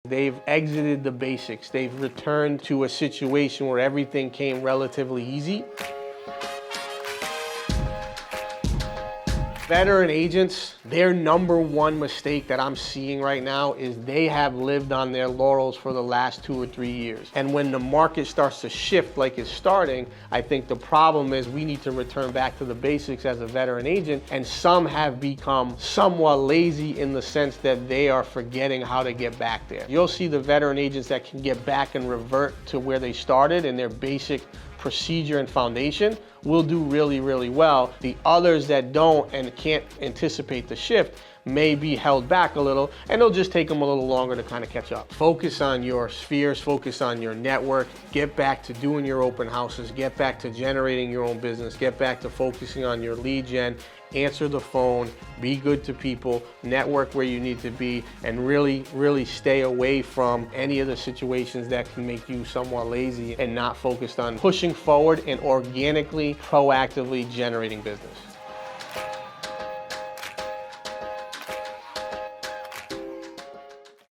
They've exited the basics. They've returned to a situation where everything came relatively easy. Veteran agents, their number one mistake that I'm seeing right now is they have lived on their laurels for the last 2 or 3 years. And when the market starts to shift like it's starting, I think the problem is we need to return back to the basics as a veteran agent, and some have become somewhat lazy in the sense that they are forgetting how to get back there. You'll see the veteran agents that can get back and revert to where they started in their basic procedure and foundation will do really, really well. The others that don't and can't anticipate the shift may be held back a little, and it'll just take them a little longer to kind of catch up. Focus on your spheres, focus on your network, get back to doing your open houses, get back to generating your own business, get back to focusing on your lead gen, answer the phone, be good to people, network where you need to be, and really, really stay away from any of the situations that can make you somewhat lazy and not focused on pushing forward and organically, proactively generating business.